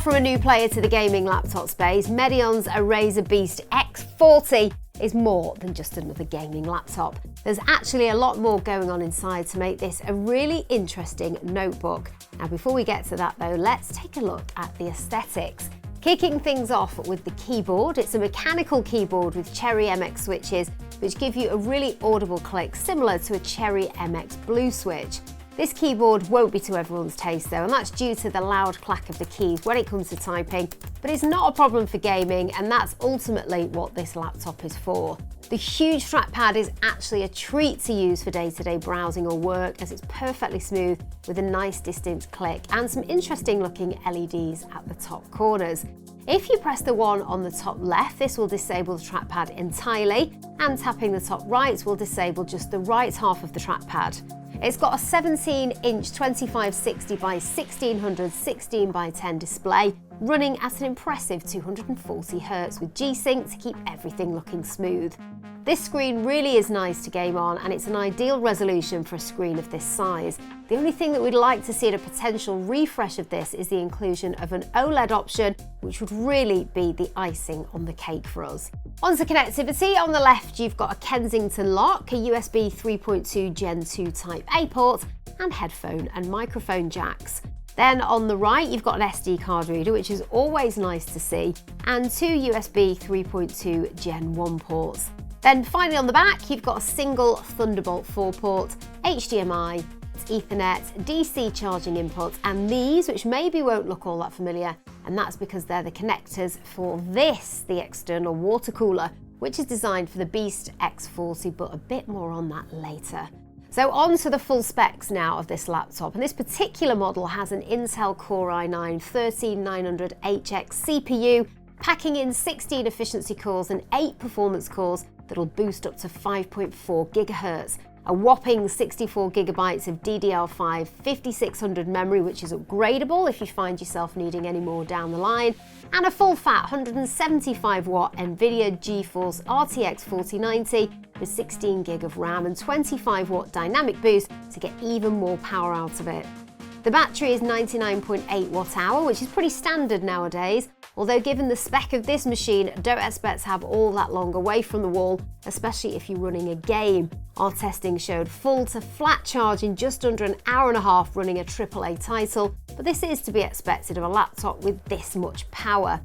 from a new player to the gaming laptop space, Medion's ERAZER BEAST X40 is more than just another gaming laptop. There's actually a lot more going on inside to make this a really interesting notebook. Now, before we get to that though, let's take a look at the aesthetics. Kicking things off with the keyboard, it's a mechanical keyboard with Cherry MX switches, which give you a really audible click similar to a Cherry MX Blue switch. This keyboard won't be to everyone's taste though, and that's due to the loud clack of the keys when it comes to typing, but it's not a problem for gaming, and that's ultimately what this laptop is for. The huge trackpad is actually a treat to use for day-to-day browsing or work, as it's perfectly smooth with a nice distinct click and some interesting looking LEDs at the top corners. If you press the one on the top left, this will disable the trackpad entirely, and tapping the top right will disable just the right half of the trackpad. It's got a 17-inch 2560 by 1600 16 by 10 display, running at an impressive 240 Hz with G-Sync to keep everything looking smooth. This screen really is nice to game on, and it's an ideal resolution for a screen of this size. The only thing that we'd like to see in a potential refresh of this is the inclusion of an OLED option, which would really be the icing on the cake for us. On to connectivity, on the left you've got a Kensington lock, a USB 3.2 Gen 2 Type A port, and headphone and microphone jacks. Then on the right you've got an SD card reader, which is always nice to see, and two USB 3.2 Gen 1 ports. Then finally on the back you've got a single Thunderbolt 4 port, HDMI, Ethernet, DC charging inputs, and these, which maybe won't look all that familiar, and that's because they're the connectors for this, the external water cooler, which is designed for the Beast X40, but a bit more on that later. So on to the full specs now of this laptop, and this particular model has an Intel Core i9-13900HX CPU, packing in 16 efficiency cores and 8 performance cores that'll boost up to 5.4 GHz, a whopping 64 GB of DDR5 5600 memory, which is upgradable if you find yourself needing any more down the line, and a full fat 175 watt NVIDIA GeForce RTX 4090 with 16 GB of RAM and 25 watt dynamic boost to get even more power out of it. The battery is 99.8 watt hour, which is pretty standard nowadays, although given the spec of this machine, don't expect to have all that long away from the wall, especially if you're running a game. Our testing showed full to flat charge in just under an hour and a half running a AAA title, but this is to be expected of a laptop with this much power.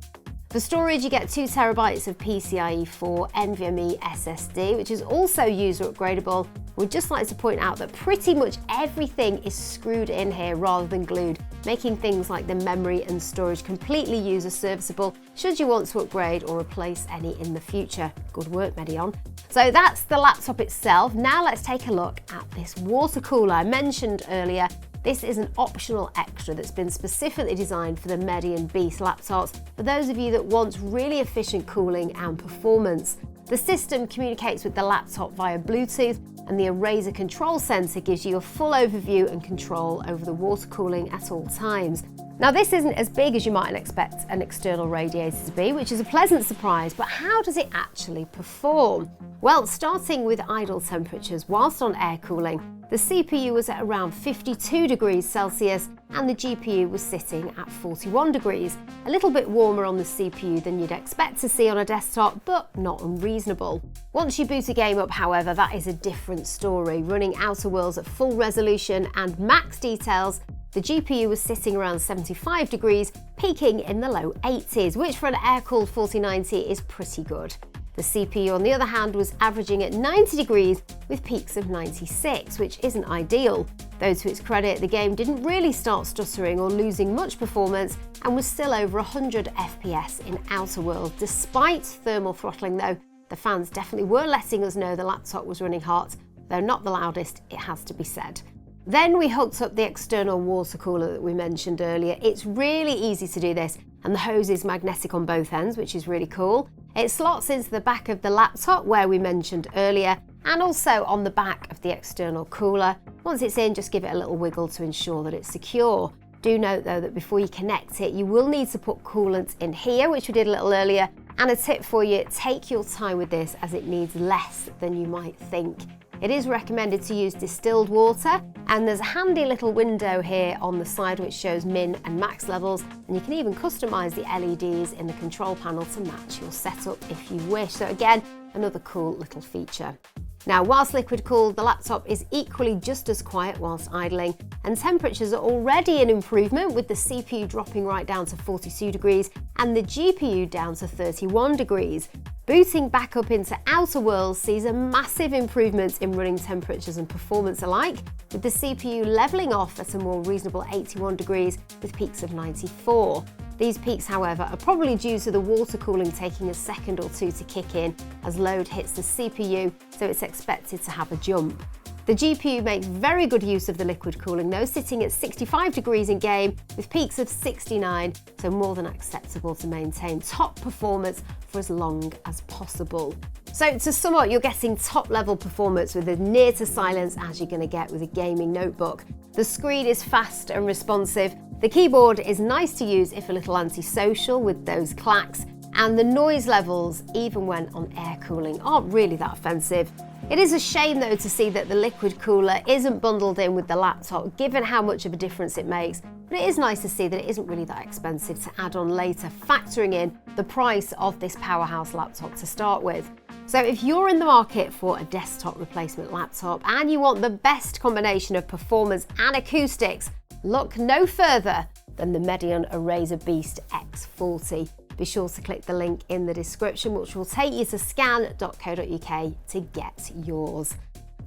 For storage, you get 2 TB of PCIe 4 NVMe SSD, which is also user upgradable. We'd just like to point out that pretty much everything is screwed in here rather than glued, making things like the memory and storage completely user serviceable should you want to upgrade or replace any in the future. Good work, Medion. So that's the laptop itself. Now let's take a look at this water cooler I mentioned earlier. This is an optional extra that's been specifically designed for the Medion Beast laptops for those of you that want really efficient cooling and performance. The system communicates with the laptop via Bluetooth, and the ERAZER Control Center gives you a full overview and control over the water cooling at all times. Now, this isn't as big as you might expect an external radiator to be, which is a pleasant surprise, but how does it actually perform? Well, starting with idle temperatures whilst on air cooling, the CPU was at around 52 degrees Celsius and the GPU was sitting at 41 degrees, a little bit warmer on the CPU than you'd expect to see on a desktop, but not unreasonable. Once you boot a game up, however, that is a different story. Running Outer Worlds at full resolution and max details, the GPU was sitting around 75 degrees, peaking in the low 80s, which for an air-cooled 4090 is pretty good. The CPU, on the other hand, was averaging at 90 degrees with peaks of 96, which isn't ideal. Though to its credit, the game didn't really start stuttering or losing much performance and was still over 100 FPS in Outer World. Despite thermal throttling though, the fans definitely were letting us know the laptop was running hot, though not the loudest, it has to be said. Then we hooked up the external water cooler that we mentioned earlier. It's really easy to do this, and the hose is magnetic on both ends, which is really cool. It slots into the back of the laptop where we mentioned earlier, and also on the back of the external cooler. Once it's in, just give it a little wiggle to ensure that it's secure. Do note though that before you connect it, you will need to put coolant in here, which we did a little earlier. And a tip for you, take your time with this as it needs less than you might think. it is recommended to use distilled water, and there's a handy little window here on the side which shows min and max levels, and you can even customise the LEDs in the control panel to match your setup if you wish. So again, another cool little feature. Now, whilst liquid cooled, the laptop is equally just as quiet whilst idling, and temperatures are already an improvement, with the CPU dropping right down to 42 degrees and the GPU down to 31 degrees. Booting back up into Outer Worlds sees a massive improvement in running temperatures and performance alike, with the CPU levelling off at a more reasonable 81 degrees with peaks of 94. These peaks, however, are probably due to the water cooling taking a second or two to kick in as load hits the CPU, so it's expected to have a jump. The GPU makes very good use of the liquid cooling though, sitting at 65 degrees in game with peaks of 69, so more than acceptable to maintain top performance for as long as possible. So to sum up, you're getting top level performance with as near to silence as you're going to get with a gaming notebook. The screen is fast and responsive, the keyboard is nice to use if a little antisocial with those clacks, and the noise levels, even when on air cooling, aren't really that offensive. It is a shame though to see that the liquid cooler isn't bundled in with the laptop, given how much of a difference it makes, but it is nice to see that it isn't really that expensive to add on later, factoring in the price of this powerhouse laptop to start with. So if you're in the market for a desktop replacement laptop and you want the best combination of performance and acoustics, look no further than the Medion ERAZER BEAST X40. Be sure to click the link in the description, which will take you to scan.co.uk to get yours.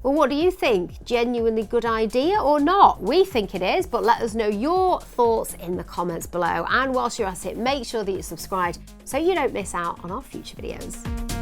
Well, what do you think? Genuinely good idea or not? We think it is, but let us know your thoughts in the comments below. And whilst you're at it, make sure that you're subscribed so you don't miss out on our future videos.